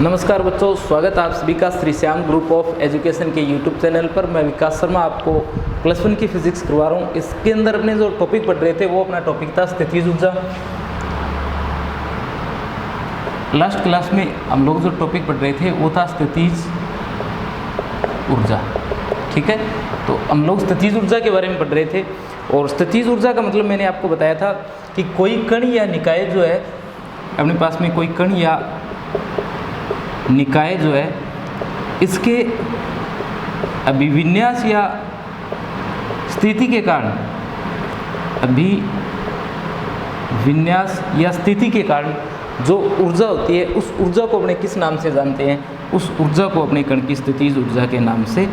नमस्कार बच्चों, स्वागत है आप सभी का Shri Shyam group of education के यूट्यूब चैनल पर। मैं विकास शर्मा आपको प्लस वन की फिजिक्स करवा रहा हूँ। इसके अंदर अपने जो टॉपिक पढ़ रहे थे वो अपना टॉपिक था स्थितिज ऊर्जा। लास्ट क्लास में हम लोग जो टॉपिक पढ़ रहे थे वो था स्थितिज ऊर्जा। ठीक है, तो हम लोग स्थितिज ऊर्जा के बारे में पढ़ रहे थे और स्थितिज ऊर्जा का मतलब मैंने आपको बताया था कि कोई कण या निकाय जो है अपने पास में, कोई कण या निकाय जो है इसके अभिविन्यास या स्थिति के कारण, अभिविन्यास या स्थिति के कारण जो ऊर्जा होती है उस ऊर्जा को अपने किस नाम से जानते हैं? उस ऊर्जा को अपने कण की स्थितिज ऊर्जा के नाम से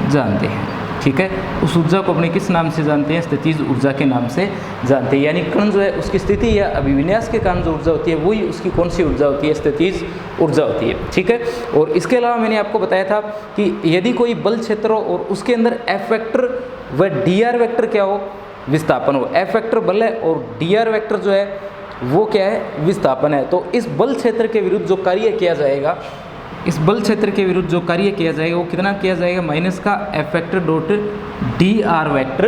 जानते हैं। ठीक है, उस ऊर्जा को अपने किस नाम से जानते हैं? स्थितिज ऊर्जा के नाम से जानते हैं। यानी कण जो है उसकी स्थिति या अभिविन्यास के कारण जो ऊर्जा होती है वही उसकी कौन सी ऊर्जा होती है? स्थितिज ऊर्जा होती है। ठीक है, और इसके अलावा मैंने आपको बताया था कि यदि कोई बल क्षेत्र हो और उसके अंदर एफ वेक्टर व डी आर वेक्टर क्या हो? विस्थापन हो। एफ वेक्टर बल है और डी आर वेक्टर जो है वो क्या है? विस्थापन है। तो इस बल क्षेत्र के विरुद्ध जो कार्य किया जाएगा, इस बल क्षेत्र के विरुद्ध जो कार्य किया जाएगा वो कितना किया जाएगा? माइनस का F vector dot D R vector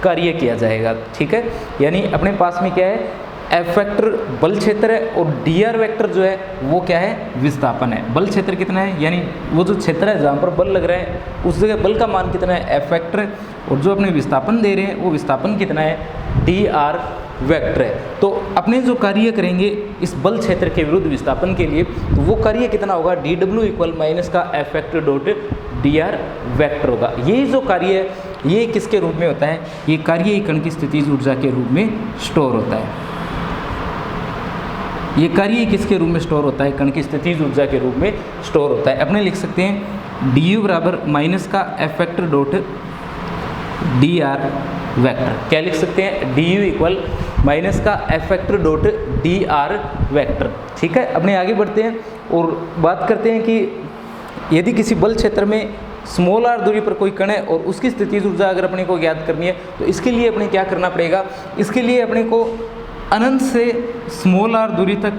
कार्य किया जाएगा। ठीक है, यानी अपने पास में क्या है? एफ वेक्टर बल क्षेत्र है और डी आर वेक्टर जो है वो क्या है? विस्थापन है। बल क्षेत्र कितना है? यानी वो जो क्षेत्र है जहाँ पर बल लग रहा है उस जगह बल का मान कितना है? एफ वेक्टर है। और जो अपने विस्थापन दे रहे हैं वो विस्थापन कितना है? डी आर वेक्टर है। तो अपने जो कार्य करेंगे इस बल क्षेत्र के विरुद्ध विस्थापन के लिए, तो वो कार्य कितना होगा? डी डब्ल्यू इक्वल माइनस का F vector dot D R vector होगा। ये जो कार्य है ये किसके रूप में होता है? ये कार्य कण की स्थितिज ऊर्जा के रूप में स्टोर होता है। ये कार्य किसके रूप में स्टोर होता है? कण की स्थितिज ऊर्जा के रूप में स्टोर होता है। अपने लिख सकते हैं डी यू बराबर माइनस का F vector dot D R vector. क्या लिख सकते हैं? डी यू इक्वल माइनस का F vector dot D R vector. ठीक है, अपने आगे बढ़ते हैं और बात करते हैं कि यदि किसी बल क्षेत्र में स्मॉल आर दूरी पर कोई कण है और उसकी स्थितिज ऊर्जा अगर अपने को ज्ञात करनी है तो इसके लिए अपने क्या करना पड़ेगा? इसके लिए अपने को अनंत से स्मॉल आर दूरी तक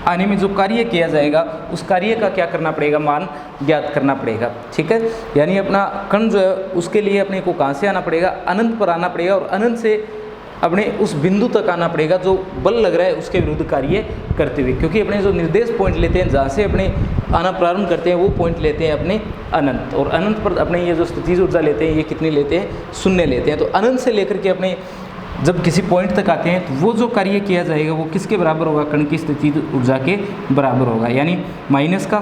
आने में जो कार्य किया जाएगा उस कार्य का क्या करना पड़ेगा? मान ज्ञात करना पड़ेगा। ठीक है, यानी अपना कण जो है उसके लिए अपने को कहाँ से आना पड़ेगा? अनंत पर आना पड़ेगा और अनंत से अपने उस बिंदु तक आना पड़ेगा जो बल लग रहा है उसके विरुद्ध कार्य करते हुए, क्योंकि अपने जो निर्देश पॉइंट लेते हैं जहाँ से अपने आना प्रारंभ करते हैं वो पॉइंट लेते हैं अपने अनंत, और अनंत पर अपने ये जो स्थितिज ऊर्जा लेते हैं ये कितनी लेते हैं? शून्य लेते हैं। तो अनंत से लेकर के अपने जब किसी पॉइंट तक आते हैं तो वो जो कार्य किया जाएगा वो किसके बराबर होगा? कण की स्थितिज ऊर्जा के बराबर होगा। यानी माइनस का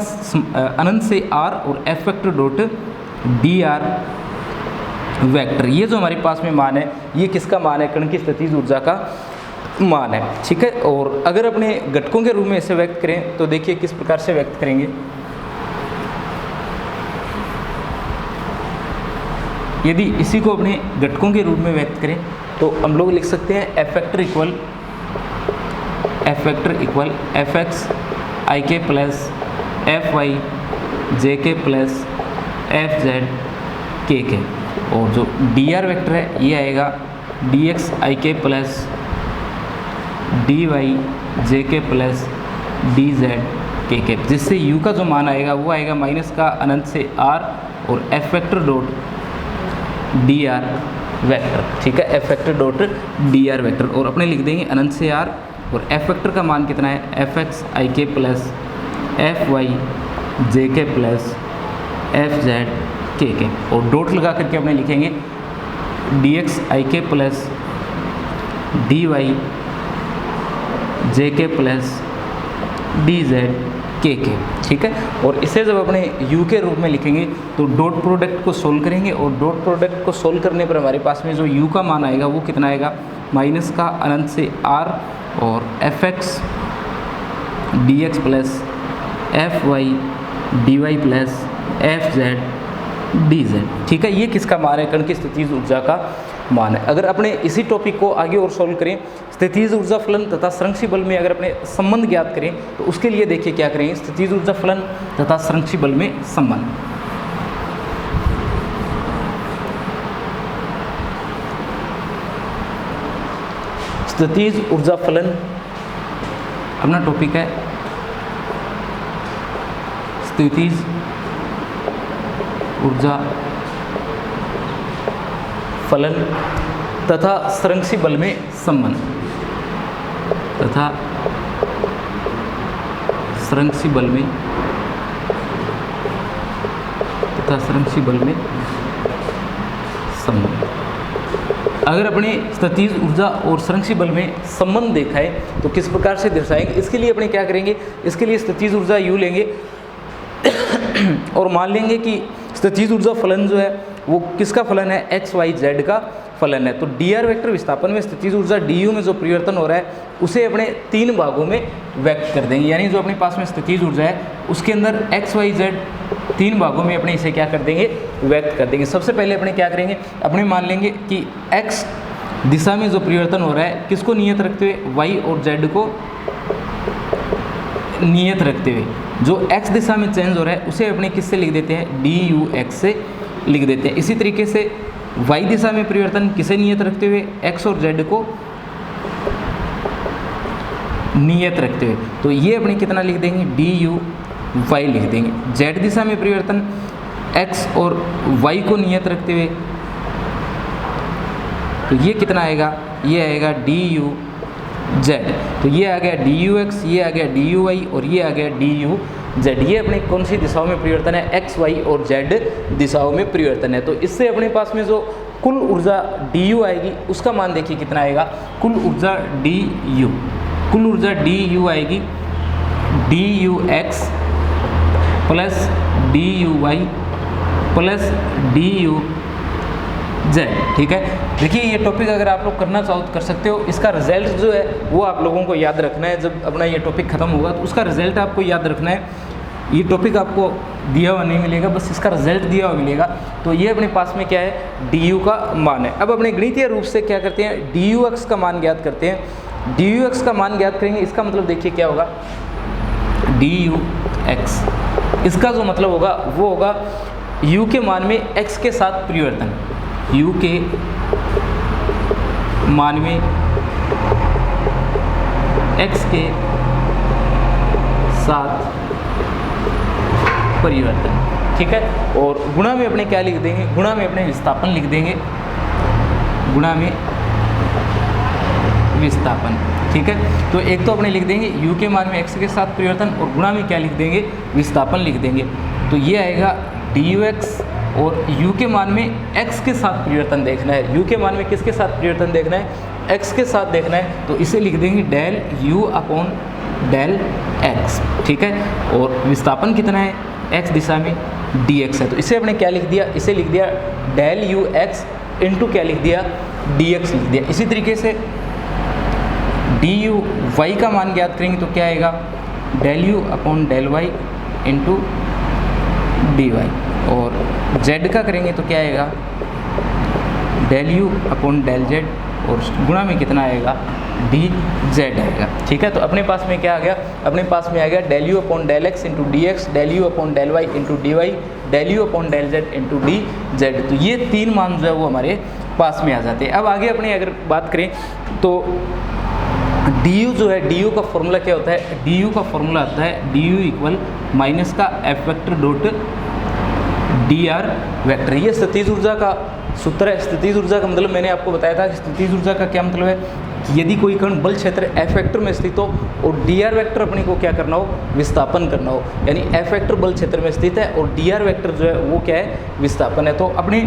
अनंत से आर और F vector dot D R vector. ये जो हमारे पास में मान है ये किसका मान है? कण की स्थितिज ऊर्जा का मान है। ठीक है, और अगर अपने घटकों के रूप में इसे व्यक्त करें तो देखिए किस प्रकार से व्यक्त करेंगे। यदि इसी को अपने घटकों के रूप में व्यक्त करें तो हम लोग लिख सकते हैं F vector equal F x आई के प्लस एफ वाई जे के प्लस एफ जेड के के, और जो डी आर वेक्टर है ये आएगा डी एक्स आई के प्लस डी वाई जे के प्लस डी जेड के के, जिससे यू का जो मान आएगा वो आएगा माइनस का अनंत से आर और F vector dot D R vector. ठीक है, F vector dot D R vector, और अपने लिख देंगे अनंत से आर और एफ वेक्टर का मान कितना है? एफ एक्स आई के प्लस एफ वाई जे के प्लस एफ जेड के, और डॉट लगा करके अपने लिखेंगे डी एक्स आई के प्लस डी वाई जे के प्लस डी जेड के। ठीक है, और इसे जब अपने u के रूप में लिखेंगे तो डॉट प्रोडक्ट को सोल्व करेंगे और डॉट प्रोडक्ट को सोल्व करने पर हमारे पास में जो u का मान आएगा वो कितना आएगा? माइनस का अनंत से r और F X D x plus F Y D Y plus F Z D Z. ठीक है, ये किसका मान है? कण की स्थितिज ऊर्जा का मान है। अगर अपने इसी टॉपिक को आगे और सोल्व करें, स्थितिज ऊर्जा फलन तथा संरक्षी बल में अगर अपने संबंध ज्ञात करें तो उसके लिए देखिए क्या करेंगे? स्थितिज ऊर्जा फलन तथा संरक्षी बल में संबंध। स्थितिज ऊर्जा फलन अपना टॉपिक है स्थितिज ऊर्जा फलन तथा संरक्षी बल में संबंध तथा संरक्षी बल में संबंध। अगर अपने स्थितिज ऊर्जा और संरक्षी बल में संबंध देखा है तो किस प्रकार से दर्शाएंगे, इसके लिए अपने क्या करेंगे, इसके लिए स्थितिज ऊर्जा U लेंगे और मान लेंगे कि स्थितिज ऊर्जा फलन जो है वो किसका फलन है, एक्स वाई जेड का फलन है। तो डी आर वेक्टर विस्थापन में स्थितिज ऊर्जा डी यू में जो परिवर्तन हो रहा है उसे अपने 3 भागों में व्यक्त कर देंगे, यानी जो अपने पास में स्थितिज ऊर्जा है उसके अंदर एक्स वाई जेड 3 भागों में अपने इसे क्या कर देंगे, व्यक्त कर देंगे। सबसे पहले अपने क्या करेंगे, अपने मान लेंगे कि एक्स दिशा में जो परिवर्तन हो रहा है किसको नियत रखते हुए, वाई और जेड को नियत रखते हुए जो एक्स दिशा में चेंज हो रहा है उसे अपने किससे लिख देते हैं, डी यू एक्स से लिख देते हैं। इसी तरीके से वाई दिशा में परिवर्तन किसे नियत रखते हुए, एक्स और जेड को नियत रखते हुए, तो ये अपने कितना लिख देंगे, डी यू वाई लिख देंगे। जेड दिशा में परिवर्तन एक्स और वाई को नियत रखते हुए, तो ये कितना आएगा, ये आएगा डी यू जेड। तो ये आ गया डी यू एक्स, ये आ गया डी यू वाई और ये आ गया डी यू जेड। ये अपने कौन सी दिशाओं में परिवर्तन है, एक्स वाई और जेड दिशाओं में परिवर्तन है। तो इससे अपने पास में जो कुल ऊर्जा डी यू आएगी उसका मान देखिए कितना आएगा, कुल ऊर्जा डी यू, कुल ऊर्जा डी यू आएगी D U X plus D U Y plus D U Z. ठीक है, देखिए ये टॉपिक अगर आप लोग करना चाहो तो कर सकते हो। इसका रिजल्ट जो है वो आप लोगों को याद रखना है, जब अपना ये टॉपिक खत्म होगा तो उसका रिजल्ट आपको याद रखना है। ये टॉपिक आपको दिया हुआ नहीं मिलेगा, बस इसका रिजल्ट दिया हुआ मिलेगा। तो ये अपने पास में क्या है, डी यू का मान है। अब अपने गणितीय रूप से क्या करते हैं, डी यू एक्स का मान ज्ञात करते हैं। डी यू एक्स का मान ज्ञात करेंगे, इसका मतलब देखिए क्या होगा, डी यू एक्स, इसका जो मतलब होगा वो होगा यू के मान में एक्स के साथ परिवर्तन, यू के मान में एक्स के साथ परिवर्तन। ठीक है, और गुणा में अपने क्या लिख देंगे, गुणा में अपने विस्थापन लिख देंगे, गुणा में विस्थापन। ठीक है, तो एक तो अपने लिख देंगे यू के मान में एक्स के साथ परिवर्तन और गुणा में क्या लिख देंगे, विस्थापन लिख देंगे। तो ये आएगा डी यू एक्स और u के मान में x के साथ परिवर्तन देखना है, u के मान में किसके साथ परिवर्तन देखना है, x के साथ देखना है। तो इसे लिख देंगे del u upon del x। ठीक है, और विस्थापन कितना है, x दिशा में dx है। तो इसे अपने क्या लिख दिया, इसे लिख दिया डेल u x इंटू क्या लिख दिया, dx लिख दिया। इसी तरीके से डी यू वाई का मान ज्ञात करेंगे तो क्या आएगा, del u upon del y into D Y, और z का करेंगे तो क्या आएगा, del you upon del z, और गुणा में कितना आएगा, डी जेड आएगा। ठीक है, तो अपने पास में क्या आ गया, अपने पास में आ गया del you upon del X into D X, del you upon del Y into D Y, del you upon del Z into D Z. तो ये 3 मान जो है वो हमारे पास में आ जाते हैं। अब आगे अपने अगर बात करें तो डी यू जो है, डी यू का फॉर्मूला क्या होता है, डी यू का फॉर्मूला आता है डी यू इक्वल माइनस का F vector dot D R vector. ये स्थितिज ऊर्जा का सूत्र है। स्थितिज ऊर्जा का मतलब मैंने आपको बताया था कि स्थितिज ऊर्जा का क्या मतलब है कि यदि कोई कण बल क्षेत्र एफ वेक्टर में स्थित हो और डी आर वेक्टर अपने को क्या करना हो, विस्थापन करना हो, यानी एफ वेक्टर बल क्षेत्र में स्थित है और डी आर वेक्टर जो है वो क्या है, विस्थापन है। तो अपने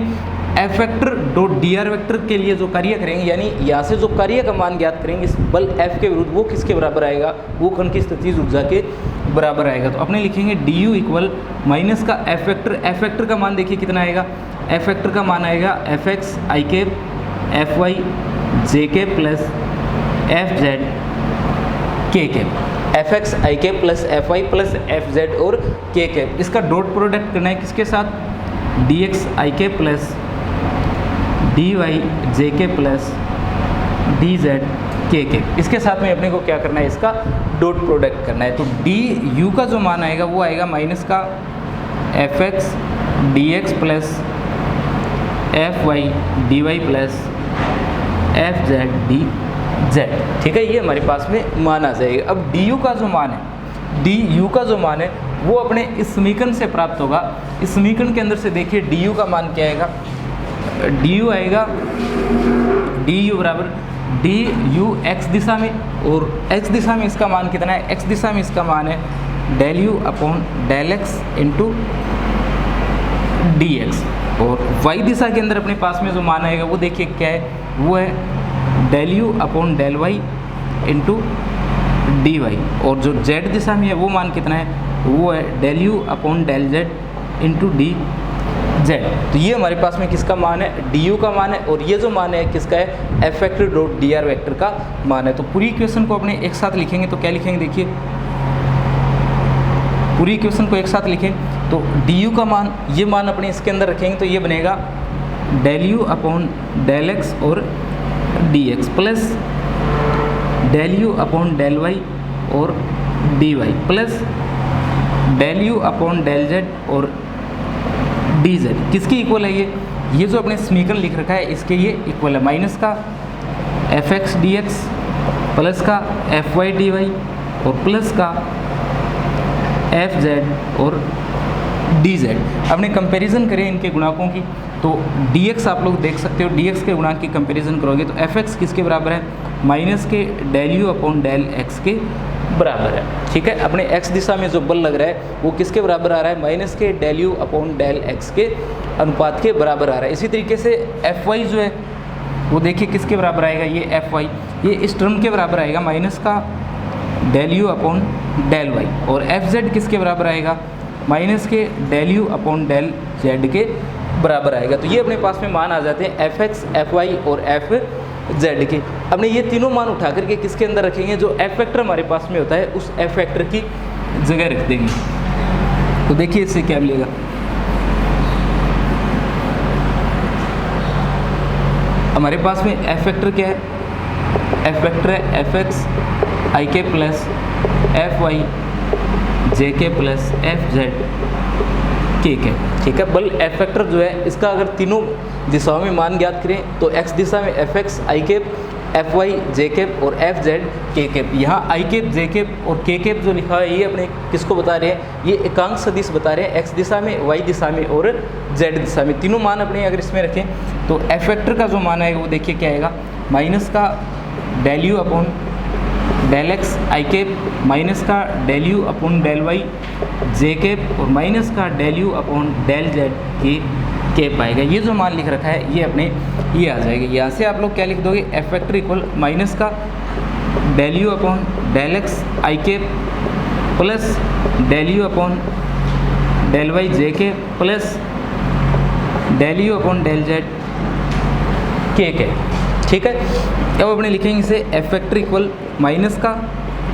F vector dot D R vector के लिए जो कार्य करेंगे, यानी यहाँ से जो कार्य का मान ज्ञात करेंगे इस बल एफ के विरुद्ध, वो किसके बराबर आएगा, वो कण की स्थितिज ऊर्जा के बराबर आएगा। तो अपने लिखेंगे डी यू इक्वल माइनस का एफ वेक्टर का मान देखिए कितना आएगा, एफ वेक्टर का मान आएगा एफ एक्स आई के एफ वाई जे के plus F Z K cap, F x आई के plus F Y plus F Z और के कैप। इसका डॉट प्रोडक्ट करना है किसके साथ, डी एक्स आई के प्लस डी वाई जे के plus D Z K cap. इसके साथ में अपने को क्या करना है, इसका डॉट प्रोडक्ट करना है। तो डी यू का जो मान आएगा वो आएगा माइनस का F X D x plus F Y D Y plus F Z D Z. ठीक है, ये हमारे पास में मान आ जाएगा। अब डी यू का जो मान है, डी यू का जो मान है वो अपने इस समीकरण से प्राप्त होगा। इस समीकरण के अंदर से देखिए du का मान क्या आएगा, du आएगा du बराबर du x दिशा में, और x दिशा में इसका मान कितना है, x दिशा में इसका मान है del u upon del X into D X. और y दिशा के अंदर अपने पास में जो मान आएगा वो देखिए क्या है, वो है del u upon del Y into D Y. और जो z दिशा में है वो मान कितना है, वो है del u upon del z into D Z. तो ये हमारे पास में किसका मान है, du का मान है, और ये जो मान है किसका है, F vector dot D R vector का मान है। तो पूरी इक्वेशन को अपने एक साथ लिखेंगे तो क्या लिखेंगे, देखिए पूरी इक्वेशन को एक साथ लिखें तो du का मान, ये मान अपने इसके अंदर रखेंगे तो ये बनेगा del u upon del x और d x plus del u upon del y और d Y plus del u upon del z और डी जेड। किसकी इक्वल है ये जो अपने समीकरण लिख रखा है इसके ये इक्वल है माइनस का F X D x plus का एफ वाई डी वाई और प्लस का एफ जेड और डी जेड। अपने कंपैरिजन करें इनके गुणांकों की तो डी एक्स आप लोग देख सकते हो, डी एक्स के गुणांक की कंपैरिजन करोगे तो एफ एक्स किसके बराबर है, माइनस के del you upon del x के बराबर है। ठीक है, अपने x दिशा में जो बल लग रहा है वो किसके बराबर आ रहा है, माइनस के del you upon del x के अनुपात के बराबर आ रहा है। इसी तरीके से एफ वाई जो है वो देखिए किसके बराबर आएगा, ये एफ वाई ये इस टर्म के बराबर आएगा माइनस का del you upon del y, और एफ जेड किसके बराबर आएगा, माइनस के del you upon del z के बराबर आएगा। तो ये अपने पास में मान आ जाते हैं एफ एक्स, एफ वाई और एफ जेड के। अपने ये तीनों मान उठा करके किसके अंदर रखेंगे, जो एफ वेक्टर हमारे पास में होता है उस एफ वेक्टर की जगह रख देंगे। तो देखिए इससे क्या मिलेगा, हमारे पास में एफ वेक्टर क्या है, एफ वेक्टर है एफ एक्स आई के प्लस एफ वाई जे के प्लस एफ जेड के के। ठीक है, बल एफ वेक्टर जो है इसका अगर तीनों दिशाओं में मान ज्ञात करें तो एक्स दिशा में F x i cap, F Y j cap और एफ जेड के केप। यहाँ आई केप, जे केप और के केप जो लिखा है ये अपने किसको बता रहे हैं, ये एकांक सदिश बता रहे हैं, एक्स दिशा में, वाई दिशा में और जेड दिशा में। तीनों मान अपने अगर इसमें रखें तो एफ वेक्टर का जो मान आएगा वो देखिए क्या आएगा, माइनस का del you upon del x i cap, minus का del you upon del y j cap और माइनस का del you upon del z k cap आएगा। ये जो मान लिख रखा है ये अपने ये आ जाएगा। यहाँ से आप लोग क्या लिख दोगे, एफ वेक्टर इक्वल माइनस का del you upon del x i cap plus del you upon del y जे के plus del you upon del z k. ठीक है, अब अपने लिखेंगे इसे एफ वेक्टर इक्वल माइनस का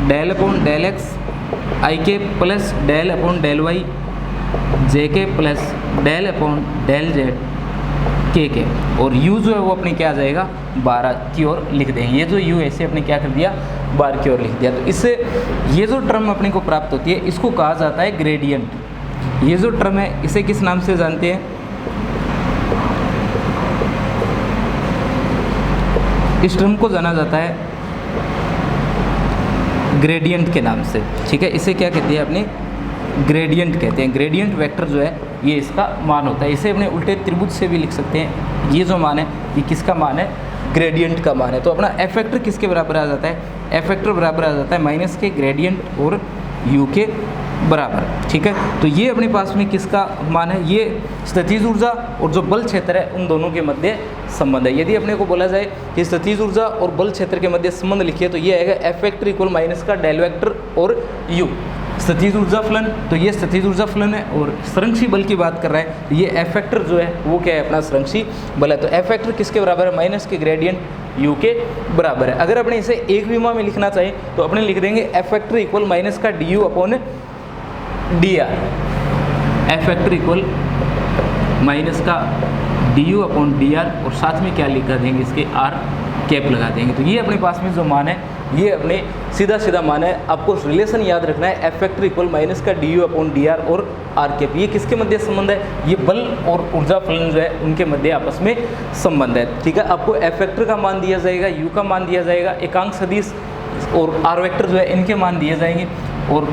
डेल अपॉन डेल एक्स आई के plus del upon del y जे के plus del upon del z k. और u जो है वो अपने क्या आ जाएगा, 12 की ओर लिख देंगे। ये जो u ऐसे अपने क्या कर दिया, 12 की ओर लिख दिया। तो इससे ये जो टर्म अपने को प्राप्त होती है इसको कहा जाता है ग्रेडियंट। ये जो टर्म है इसे किस नाम से जानते हैं, इस टर्म को जाना जाता है ग्रेडियंट के नाम से। ठीक है, इसे क्या कहते हैं अपने, ग्रेडियंट कहते हैं। ग्रेडियंट वेक्टर जो है ये इसका मान होता है। इसे अपने उल्टे त्रिभुज से भी लिख सकते हैं। ये जो मान है ये किसका मान है, ग्रेडियंट का मान है। तो अपना एफ वेक्टर किसके बराबर आ जाता है, एफ वेक्टर बराबर आ जाता है माइनस के ग्रेडियंट और यू के बराबर। ठीक है, तो ये अपने पास में किसका मान है, ये स्थितिज ऊर्जा और जो बल क्षेत्र है उन दोनों के मध्य संबंध है। यदि अपने को बोला जाए कि स्थितिज ऊर्जा और बल क्षेत्र के मध्य संबंध लिखिए तो ये आएगा एफ वेक्टर इक्वल माइनस का डेल वेक्टर और यू। स्थितिज ऊर्जा फलन, तो ये स्थितिज ऊर्जा फलन है, और संरक्षी बल की बात कर रहा है तो ये एफ वेक्टर जो है वो क्या है, अपना संरक्षी बल है। तो एफ वेक्टर किसके बराबर है, माइनस के ग्रेडियंट यू के बराबर है। अगर अपने इसे एक विमा में लिखना चाहिए तो अपने लिख देंगे एफ वेक्टर इक्वल माइनस का d u upon d r. F vector equal minus का d u upon d r और साथ में क्या लिखा देंगे, इसके आर कैप लगा देंगे। तो ये अपने पास में जो मान है ये अपने सीधा सीधा मान है। आपको रिलेशन याद रखना है, एफ वेक्टर इक्वल माइनस का d u upon d r और आर कैप। ये किसके मध्य संबंध है, ये बल और ऊर्जा फलन जो है उनके मध्य आपस में संबंध है। ठीक है, आपको एफ वेक्टर का मान दिया जाएगा, यू का मान दिया जाएगा, एकांक सदिश और आर वेक्टर जो है इनके मान दिए जाएंगे, और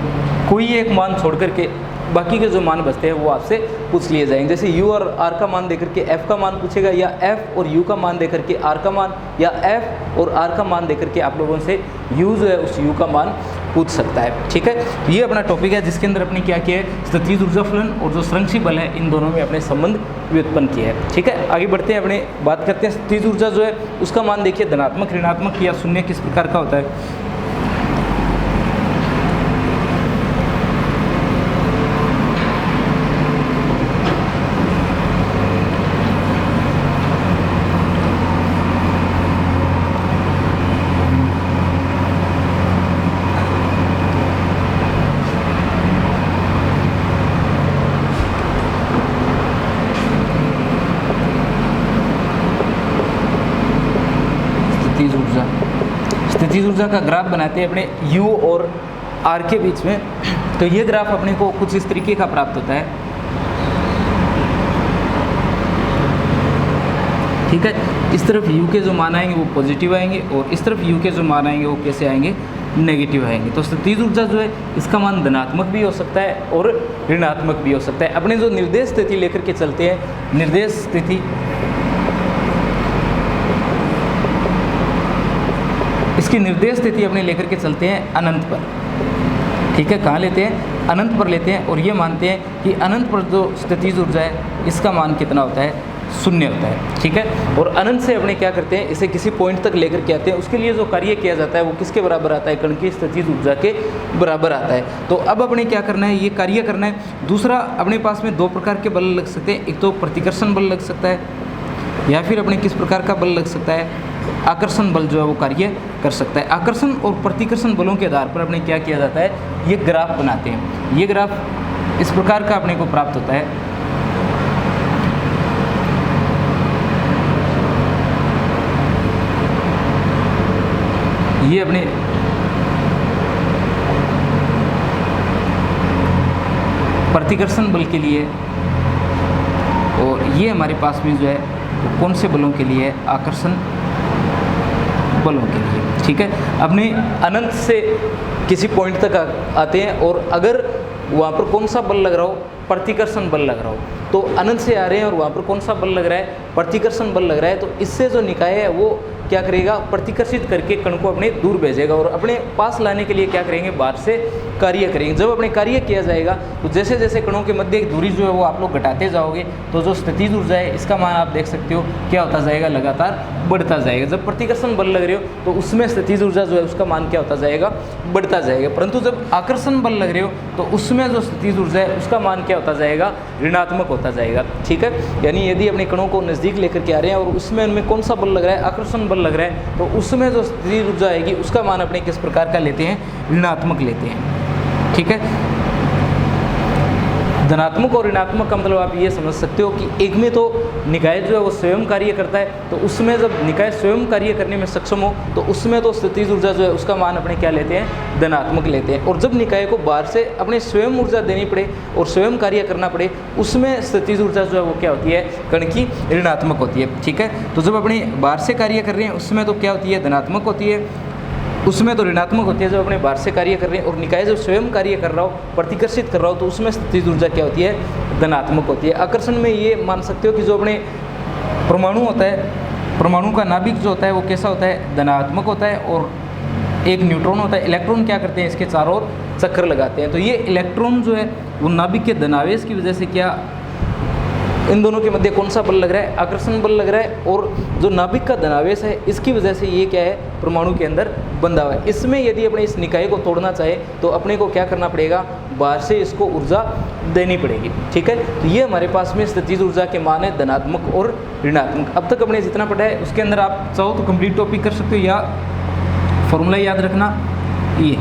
कोई एक मान छोड़ करके बाकी के जो मान बचते हैं वो आपसे पूछ लिए जाएंगे। जैसे u और r का मान देकर के f का मान पूछेगा, या f और u का मान देकर के r का मान, या f और r का मान देकर के आप लोगों से u जो है उस u का मान पूछ सकता है। ठीक है, ये अपना टॉपिक है जिसके अंदर अपने क्या किया है, स्थितिज ऊर्जा फलन और जो संरक्षी बल है इन दोनों में अपने संबंध व्युत्पन्न किया है। ठीक है, आगे बढ़ते हैं, अपने बात करते हैं स्थितिज ऊर्जा जो है उसका मान देखिए धनात्मक, ऋणात्मक या शून्य किस प्रकार का होता है। स्थितिज ऊर्जा का ग्राफ बनाते हैं अपने u और r के बीच में। तो ये ग्राफ अपने को कुछ इस तरीके का प्राप्त होता है। ठीक है, इस तरफ u के जो मान आएंगे वो पॉजिटिव आएंगे और इस तरफ u के जो मान आएंगे वो कैसे आएंगे, नेगेटिव आएंगे। तो स्थितिज ऊर्जा जो है इसका मान धनात्मक भी हो सकता है और ऋणात्मक भी हो सकता है। अपने जो निर्देश स्थिति लेकर के चलते हैं, निर्देश स्थिति, इसकी निर्देश स्थिति अपने लेकर के चलते हैं अनंत पर। ठीक है, कहाँ लेते हैं, अनंत पर लेते हैं और ये मानते हैं कि अनंत पर जो स्थितिज ऊर्जा है इसका मान कितना होता है, शून्य होता है। ठीक है, और अनंत से अपने क्या करते हैं, इसे किसी पॉइंट तक लेकर के आते हैं। उसके लिए जो कार्य किया जाता है वो किसके बराबर आता है, कण की स्थितिज ऊर्जा के बराबर आता है। तो अब अपने क्या करना है, ये कार्य करना है। दूसरा, अपने पास में दो प्रकार के बल लग सकते हैं, एक तो प्रतिकर्षण बल लग सकता है या फिर अपने किस प्रकार का बल लग सकता है, आकर्षण बल जो है वो कार्य कर सकता है। आकर्षण और प्रतिकर्षण बलों के आधार पर अपने क्या किया जाता है, ये ग्राफ बनाते हैं। ये ग्राफ इस प्रकार का अपने को प्राप्त होता है। ये अपने प्रतिकर्षण बल के लिए और ये हमारे पास में जो है कौन से बलों के लिए, आकर्षण बलों के लिए। ठीक है, अपने अनंत से किसी पॉइंट तक आते हैं और अगर वहाँ पर कौन सा बल लग रहा हो, प्रतिकर्षण बल लग रहा हो, तो अनंत से आ रहे हैं और वहाँ पर कौन सा बल लग रहा है, प्रतिकर्षण बल लग रहा है, तो इससे जो निकाय है वो क्या करेगा, प्रतिकर्षित करके कण को अपने दूर भेजेगा और अपने पास लाने के लिए क्या करेंगे, बाहर से कार्य करेंगे। जब अपने कार्य किया जाएगा तो जैसे जैसे कणों के मध्य की दूरी जो है वो आप लोग घटाते जाओगे तो जो स्थितिज ऊर्जा है इसका मान आप देख सकते हो क्या होता जाएगा, लगातार बढ़ता जाएगा। जब प्रतिकर्षण बल लग रहे हो तो उसमें स्थितिज ऊर्जा जो है उसका मान क्या होता जाएगा, बढ़ता जाएगा। परंतु जब आकर्षण बल लग रहे हो तो उसमें जो स्थितिज ऊर्जा है उसका मान क्या होता जाएगा, ऋणात्मक होता जाएगा। ठीक है, यानी यदि अपने कणों को नज़दीक लेकर के आ रहे हैं और उसमें उनमें कौन सा बल लग रहा है, आकर्षण बल लग रहा है, तो उसमें जो स्थितिज ऊर्जा आएगी उसका मान अपने किस प्रकार का लेते हैं, ऋणात्मक लेते हैं। ठीक है, धनात्मक और ऋणात्मक का मतलब आप ये समझ सकते हो कि एक में तो निकाय जो है वो स्वयं कार्य करता है, तो उसमें जब निकाय स्वयं कार्य करने में सक्षम हो तो उसमें तो स्थितिज ऊर्जा जो है उसका मान अपने क्या लेते हैं, धनात्मक लेते हैं। और जब निकाय को बाहर से अपने स्वयं ऊर्जा देनी पड़े और स्वयं कार्य करना पड़े उसमें स्थितिज ऊर्जा जो है वो क्या होती है, कण की ऋणात्मक होती है। ठीक है, तो जब अपने बाहर से कार्य कर रहे हैं उसमें तो क्या होती है, धनात्मक होती है, उसमें तो ऋणात्मक होती है जब अपने बाहर से कार्य कर रहे हैं। और निकाय जब स्वयं कार्य कर रहा हो, प्रतिकर्षित कर रहा हो, तो उसमें स्थितिज ऊर्जा क्या होती है, धनात्मक होती है। आकर्षण में ये मान सकते हो कि जो अपने परमाणु होता है, परमाणु का नाभिक जो होता है वो कैसा होता है, धनात्मक होता है, और एक न्यूट्रॉन होता है, इलेक्ट्रॉन क्या करते हैं, इसके चारों ओर चक्कर लगाते हैं। तो ये इलेक्ट्रॉन जो है वो नाभिक के धनावेश की वजह से क्या, इन दोनों के मध्य कौन सा बल लग रहा है, आकर्षण बल लग रहा है, और जो नाभिक का धनावेश है इसकी वजह से ये क्या है, परमाणु के अंदर बंधा हुआ है। इसमें यदि अपने इस निकाय को तोड़ना चाहे तो अपने को क्या करना पड़ेगा, बाहर से इसको ऊर्जा देनी पड़ेगी। ठीक है, तो ये हमारे पास में स्थितिज ऊर्जा के मान है, धनात्मक और ऋणात्मक। अब तक अपने जितना पढ़ा है उसके अंदर आप चाहो तो कंप्लीट टॉपिक कर सकते हो या फॉर्मूला याद रखना ये,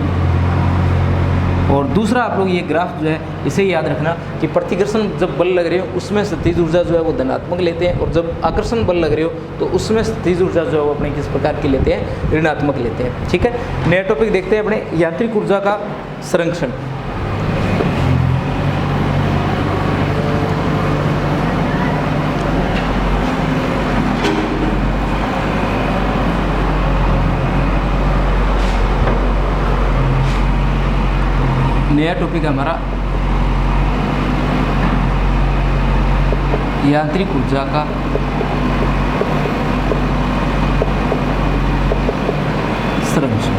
और दूसरा आप लोग ये ग्राफ जो है इसे याद रखना कि प्रतिकर्षण जब बल लग रहे हो उसमें स्थितिज ऊर्जा जो है वो धनात्मक लेते हैं, और जब आकर्षण बल लग रहे हो तो उसमें स्थितिज ऊर्जा जो है वो अपने किस प्रकार की लेते हैं, ऋणात्मक लेते हैं। ठीक है, नया टॉपिक देखते हैं अपने यांत्रिक ऊर्जा का संरक्षण। नया टॉपिक है हमारा यांत्रिक ऊर्जा का संरक्षण।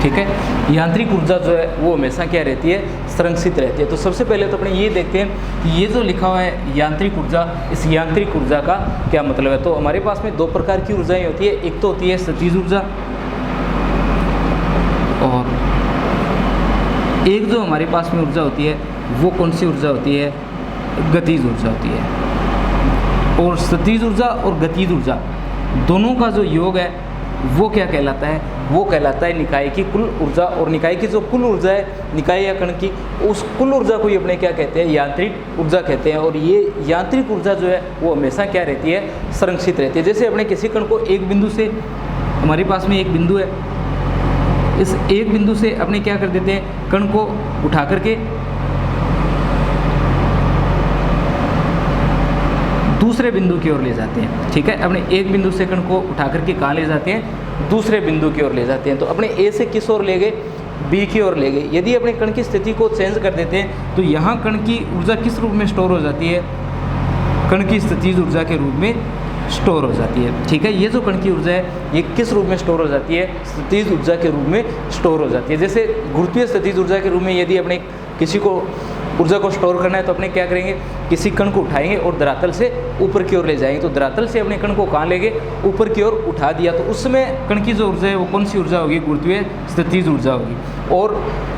ठीक है, यांत्रिक ऊर्जा जो है वो हमेशा क्या रहती है, संरक्षित रहती है। तो सबसे पहले तो अपने ये देखते हैं कि ये जो लिखा हुआ है यांत्रिक ऊर्जा, इस यांत्रिक ऊर्जा का क्या मतलब है। तो हमारे पास में दो प्रकार की ऊर्जाएं होती है, एक तो होती है स्थितिज ऊर्जा और एक जो हमारे पास में ऊर्जा होती है वो कौन सी ऊर्जा होती है, गतिज ऊर्जा होती है। और स्थितिज ऊर्जा और गतिज ऊर्जा दोनों का जो योग है वो क्या कहलाता है, वो कहलाता है निकाय की कुल ऊर्जा। और निकाय की जो कुल ऊर्जा है निकाय या कण की, उस कुल ऊर्जा को ही अपने क्या कहते हैं, यांत्रिक ऊर्जा कहते हैं। और ये यांत्रिक ऊर्जा जो है वो हमेशा क्या रहती है, संरक्षित रहती है। जैसे अपने किसी कण को एक बिंदु से, हमारे पास में एक बिंदु है, इस एक बिंदु से अपने क्या कर देते हैं, कण को उठा करके दूसरे बिंदु की ओर ले जाते हैं। ठीक है, अपने एक बिंदु से कण को उठा करके कहाँ ले जाते हैं, दूसरे बिंदु की ओर ले जाते हैं। तो अपने ए से किस ओर ले गए, बी की ओर ले गए। यदि अपने कण की स्थिति को चेंज कर देते हैं तो यहाँ कण की ऊर्जा किस रूप में स्टोर हो जाती है, कण की स्थितिज ऊर्जा के रूप में स्टोर हो जाती है। ठीक है, ये जो कण की ऊर्जा है ये किस रूप में स्टोर हो जाती है, स्थितिज ऊर्जा के रूप में स्टोर हो जाती है। जैसे गुरुत्वीय स्थितिज ऊर्जा के रूप में यदि अपने किसी को ऊर्जा को स्टोर करना है तो अपने क्या करेंगे, किसी कण को उठाएंगे और धरातल से ऊपर की ओर ले जाएंगे। तो धरातल से अपने कण को कहाँ ले गए, ऊपर की ओर उठा दिया, तो उस समय कण की जो ऊर्जा है वो कौन सी ऊर्जा होगी, गुरुत्वीय स्थितिज ऊर्जा होगी। और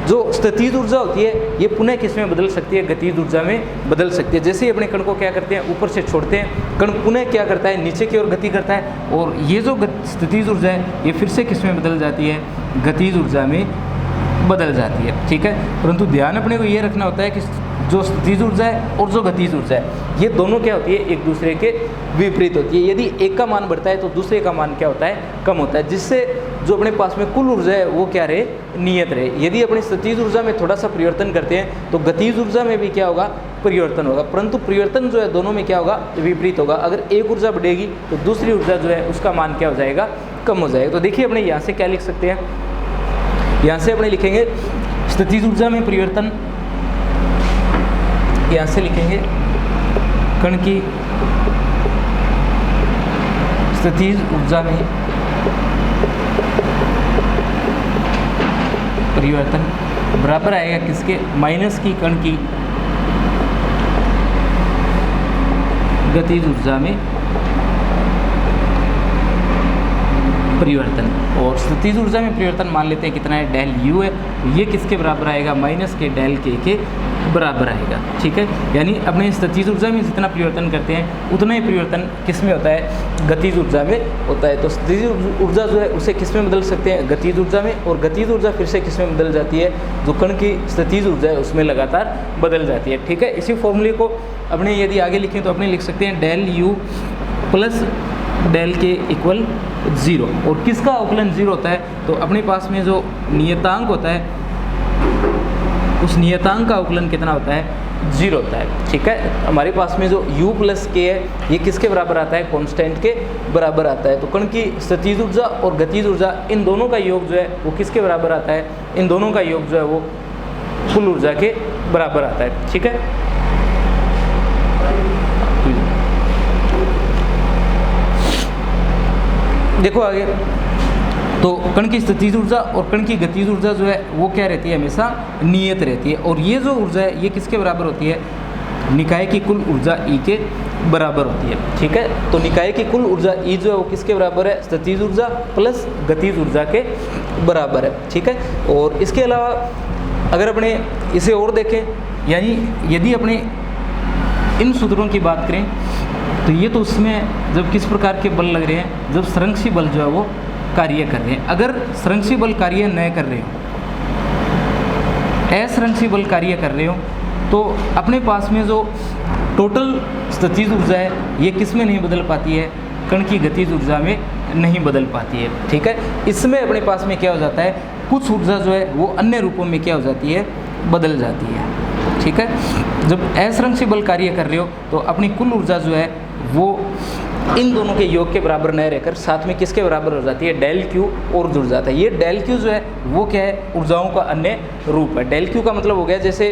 जो स्थितिज ऊर्जा होती है ये पुनः किस में बदल सकती है, गतिज ऊर्जा में बदल सकती है। जैसे ही अपने कण को क्या करते हैं, ऊपर से छोड़ते हैं, कण पुनः क्या करता है, नीचे की ओर गति करता है। और ये जो स्थितिज ऊर्जा है ये फिर से किस में बदल जाती है, गतिज ऊर्जा में बदल जाती है। ठीक है, परंतु ध्यान अपने को ये रखना होता है कि जो स्थितिज ऊर्जा है और जो गतिज ऊर्जा है ये दोनों क्या होती है, एक दूसरे के विपरीत होती है। यदि एक का मान बढ़ता है तो दूसरे का मान क्या होता है, कम होता है, जिससे जो अपने पास में कुल ऊर्जा है वो क्या रहे, नियत रहे। यदि अपनी स्थितिज ऊर्जा में थोड़ा सा परिवर्तन करते हैं तो गतिज ऊर्जा में भी क्या होगा, परिवर्तन होगा। परंतु परिवर्तन जो है दोनों में क्या होगा, विपरीत होगा। अगर एक ऊर्जा बढ़ेगी तो दूसरी ऊर्जा जो है उसका मान क्या हो जाएगा, कम हो जाएगा। तो देखिए अपने यहाँ से क्या लिख सकते हैं, यहाँ से अपने लिखेंगे स्थितिज ऊर्जा में परिवर्तन, यहाँ से लिखेंगे कण की स्थितिज ऊर्जा में परिवर्तन बराबर आएगा किसके, माइनस की कण की गतिज ऊर्जा में परिवर्तन। और स्थितिज ऊर्जा में परिवर्तन मान लेते हैं कितना है, डेल यू है, तो ये किसके बराबर आएगा, माइनस के डेल के बराबर आएगा। ठीक है, यानी अपने स्थितिज ऊर्जा में जितना परिवर्तन करते हैं उतना ही परिवर्तन किस में होता है, गतिज ऊर्जा में होता है। तो स्थितिज ऊर्जा जो है उसे किस में बदल सकते हैं, गतिज ऊर्जा में। और गतिज ऊर्जा फिर से किस में बदल जाती है, जो कण की स्थितिज ऊर्जा है उसमें लगातार बदल जाती है। ठीक है, इसी फॉर्मूले को अपने यदि आगे लिखें तो अपने लिख सकते हैं डेल यू प्लस डेल के इक्वल 0। और किसका अवकलन 0 होता है, तो अपने पास में जो नियतांक होता है उस नियतांक का अवकलन कितना होता है, 0 होता है। ठीक है, हमारे पास में जो u प्लस के है ये किसके बराबर आता है, कांस्टेंट के बराबर आता है। तो कण की स्थितिज ऊर्जा और गतिज ऊर्जा इन दोनों का योग जो है वो किसके बराबर आता है, इन दोनों का योग जो है वो कुल ऊर्जा के बराबर आता है। ठीक है, देखो आगे, तो कण की स्थितिज ऊर्जा और कण की गतिज ऊर्जा जो है वो क्या रहती है, हमेशा नियत रहती है। और ये जो ऊर्जा है ये किसके बराबर होती है, निकाय की कुल ऊर्जा ई के बराबर होती है। ठीक है, तो निकाय की कुल ऊर्जा ई जो है वो किसके बराबर है, स्थितिज ऊर्जा प्लस गतिज ऊर्जा के बराबर है। ठीक है, और इसके अलावा अगर अपने इसे और देखें, यानी यदि अपने इन सूत्रों की बात करें तो ये तो उसमें जब किस प्रकार के बल लग रहे हैं, जब संरक्षी बल जो है वो कार्य कर रहे हैं। अगर संरक्षी बल कार्य न कर रहे हो, असंरक्षी बल कार्य कर रहे हो, तो अपने पास में जो टोटल स्थितिज ऊर्जा है ये किस में नहीं बदल पाती है, कण की गतिज ऊर्जा में नहीं बदल पाती है। ठीक है, इसमें अपने पास में क्या हो जाता है, कुछ ऊर्जा जो है वो अन्य रूपों में क्या हो जाती है, बदल जाती है। ठीक है, जब असंरक्षी बल कार्य कर रहे हो तो अपनी कुल ऊर्जा जो है वो इन दोनों के योग के बराबर न रहकर साथ में किसके बराबर हो जाती है, डेल क्यू और जुड़ जाता है। ये डेल क्यू जो है वो क्या है, ऊर्जाओं का अन्य रूप है। डेल क्यू का मतलब हो गया, जैसे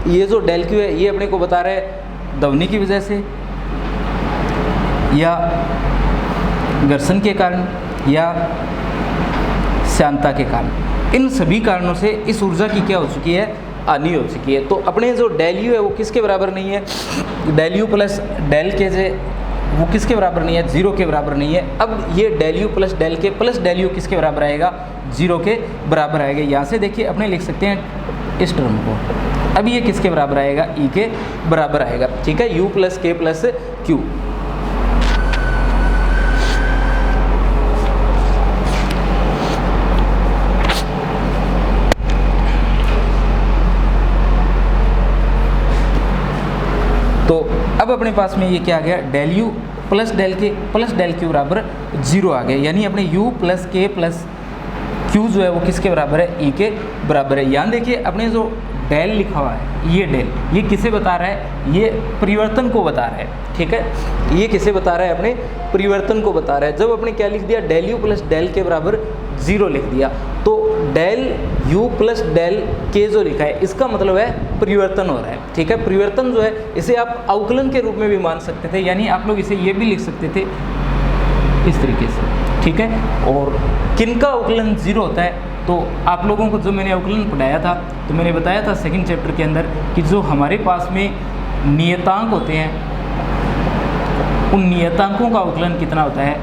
ये जो डेल क्यू है ये अपने को बता रहा है ध्वनि की वजह से या घर्षण के कारण या श्यानता के कारण, इन सभी कारणों से इस ऊर्जा की क्या हो चुकी है, हानि हो चुकी है। तो अपने जो डेल यू है वो किसके बराबर नहीं है, डेल यू प्लस डेल के जे वो किसके बराबर नहीं है, 0 के बराबर नहीं है। अब ये डेल यू प्लस डेल के प्लस डेल यू किसके बराबर आएगा, 0 के बराबर आएगा। यहाँ से देखिए अपने लिख सकते हैं इस टर्म को। अब ये किसके बराबर आएगा, ई के बराबर आएगा, ठीक है, यू प्लस के प्लस क्यू। तो अब अपने पास में ये क्या आ गया, डेल यू प्लस डेल के प्लस डेल क्यू बराबर 0 आ गया, यानी अपने u प्लस के प्लस क्यू जो है वो किसके बराबर है, ई के बराबर है। यहाँ देखिए अपने जो डेल लिखा हुआ है, ये डेल ये किसे बता रहा है, ये परिवर्तन को बता रहा है, ठीक है, ये किसे बता रहा है, अपने परिवर्तन को बता रहा है। जब अपने क्या लिख दिया, डेल यू प्लस डेल के बराबर 0 लिख दिया, तो डेल यू प्लस डेल के जो लिखा है इसका मतलब है परिवर्तन हो रहा है, ठीक है। परिवर्तन जो है इसे आप अवकलन के रूप में भी मान सकते थे, यानी आप लोग इसे ये भी लिख सकते थे इस तरीके से, ठीक है। और किनका अवकलन 0 होता है, तो आप लोगों को जो मैंने अवकलन पढ़ाया था तो मैंने बताया था सेकंड चैप्टर के अंदर कि जो हमारे पास में नियतांक होते हैं उन नियतांकों का अवकलन कितना होता है,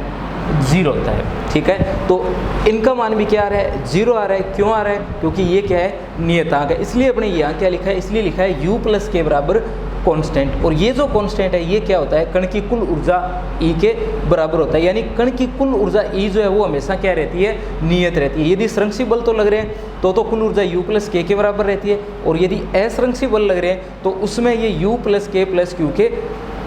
0 होता है, ठीक है। तो इनका मान भी क्या आ रहा है, 0 आ रहा है। क्यों आ रहा है, क्योंकि ये क्या है, नियतांक है। इसलिए अपने यहाँ क्या लिखा है, इसलिए लिखा है u प्लस के बराबर कांस्टेंट। और ये जो कांस्टेंट है ये क्या होता है, कण की कुल ऊर्जा E के बराबर होता है, यानी कण की कुल ऊर्जा E जो है वो हमेशा क्या रहती है, नियत रहती है। यदि संरक्षी बल तो लग रहे हैं तो कुल ऊर्जा u प्लस के बराबर रहती है, और यदि असंरक्षी बल लग रहे हैं तो उसमें ये u प्लस के प्लस क्यू के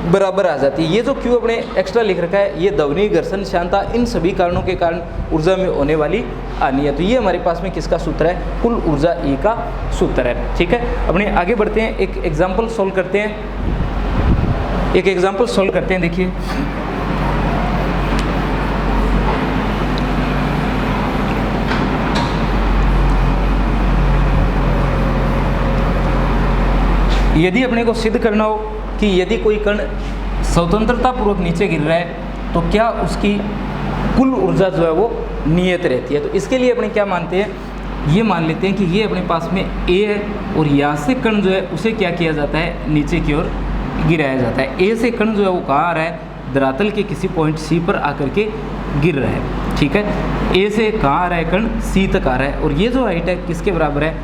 बराबर आ जाती है। ये जो क्यू अपने एक्स्ट्रा लिख रखा है ये ध्वनि, घर्षण, श्यानता, इन सभी कारणों के कारण ऊर्जा में होने वाली हानि है। तो ये हमारे पास में किसका सूत्र है, कुल ऊर्जा E का सूत्र है, ठीक है। अपने आगे बढ़ते हैं, एक एग्जाम्पल सोल्व करते हैं, एक एग्जाम्पल सोल्व करते हैं। देखिए यदि अपने को सिद्ध करना हो कि यदि कोई कण स्वतंत्रता पूर्वक नीचे गिर रहा है तो क्या उसकी कुल ऊर्जा जो है वो नियत रहती है। तो इसके लिए अपने क्या मानते हैं, ये मान लेते हैं कि ये अपने पास में A है और यहाँ से कण जो है उसे क्या किया जाता है, नीचे की ओर गिराया जाता है। A से कण जो है वो कहाँ आ रहा है, धरातल के किसी पॉइंट C पर आकर के गिर रहा है, ठीक है। A से कहाँ आ रहा है, कण C तक आ रहा है, और ये जो हाइट है किसके बराबर है,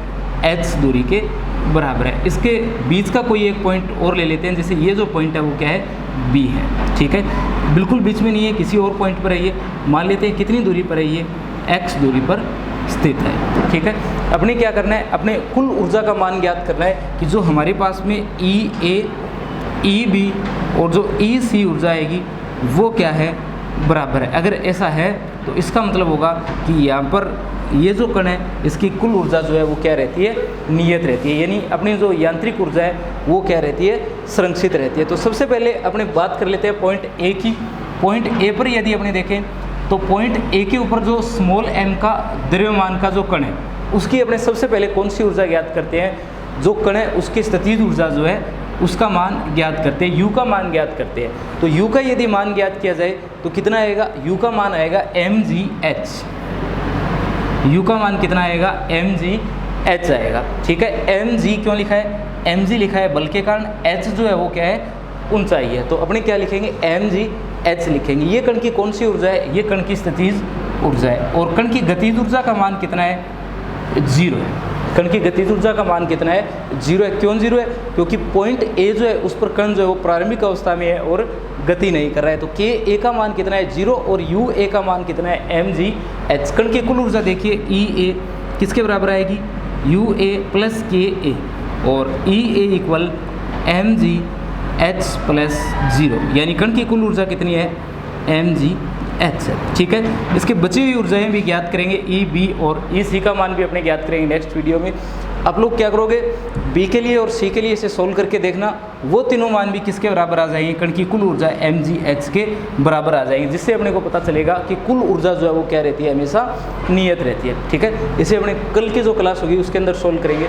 h दूरी के बराबर है। इसके बीच का कोई एक पॉइंट और ले लेते हैं, जैसे ये जो पॉइंट है वो क्या है, B है, ठीक है। बिल्कुल बीच में नहीं है, किसी और पॉइंट पर है ये, मान लेते हैं कितनी दूरी पर है ये, x दूरी पर स्थित है, ठीक है। अपने क्या करना है, अपने कुल ऊर्जा का मान ज्ञात करना है कि जो हमारे पास में EA, EB और जो EC ऊर्जा आएगी वो क्या है, बराबर है। अगर ऐसा है तो इसका मतलब होगा कि यहाँ पर ये जो कण है इसकी कुल ऊर्जा जो है वो क्या रहती है, नियत रहती है, यानी अपनी जो यांत्रिक ऊर्जा है वो क्या रहती है, संरक्षित रहती है। तो सबसे पहले अपने बात कर लेते हैं पॉइंट A की। पॉइंट A पर यदि अपने देखें तो पॉइंट A के ऊपर जो स्मॉल m का द्रव्यमान का जो कण है उसकी अपने सबसे पहले कौन सी ऊर्जा ज्ञात करते हैं, जो कण है उसकी स्थितिज ऊर्जा जो है उसका मान ज्ञात करते हैं, u का मान ज्ञात करते हैं। तो u का यदि मान ज्ञात किया जाए तो कितना आएगा, u का मान आएगा mgh, u का मान कितना आएगा, mgh आएगा, ठीक है। mg क्यों लिखा है, mg लिखा है बल के कारण, h जो है वो क्या है, ऊंचाई है। तो अपने क्या लिखेंगे, mgh लिखेंगे। ये कण की कौन सी ऊर्जा है, ये कण की स्थितिज ऊर्जा है, और कण की गतिज ऊर्जा का मान कितना है, 0 है। कण की गतिज ऊर्जा का मान कितना है, 0 है। क्यों 0 है, क्योंकि पॉइंट A जो है उस पर कण जो है वो प्रारंभिक अवस्था में है और गति नहीं कर रहा है। तो Ka का मान कितना है, 0, और Ua का मान कितना है, mgh। कण की कुल ऊर्जा देखिए Ea किसके बराबर आएगी, Ua प्लस Ka, और Ea इक्वल mgh प्लस 0, यानी कण की कुल ऊर्जा कितनी है, mgh है, ठीक है। इसके बची हुई ऊर्जाएं भी ज्ञात करेंगे, EB और EC का मान भी अपने ज्ञात करेंगे नेक्स्ट वीडियो में। आप लोग क्या करोगे, B के लिए और C के लिए इसे सोल्व करके देखना, वो तीनों मान भी किसके बराबर आ जाएंगे, कण की कुल ऊर्जा mgh के बराबर आ जाएंगे, जिससे अपने को पता चलेगा कि कुल ऊर्जा जो है वो क्या रहती है, हमेशा नियत रहती है, ठीक है। इसे अपने कल की जो क्लास होगी उसके अंदर सोल्व करेंगे।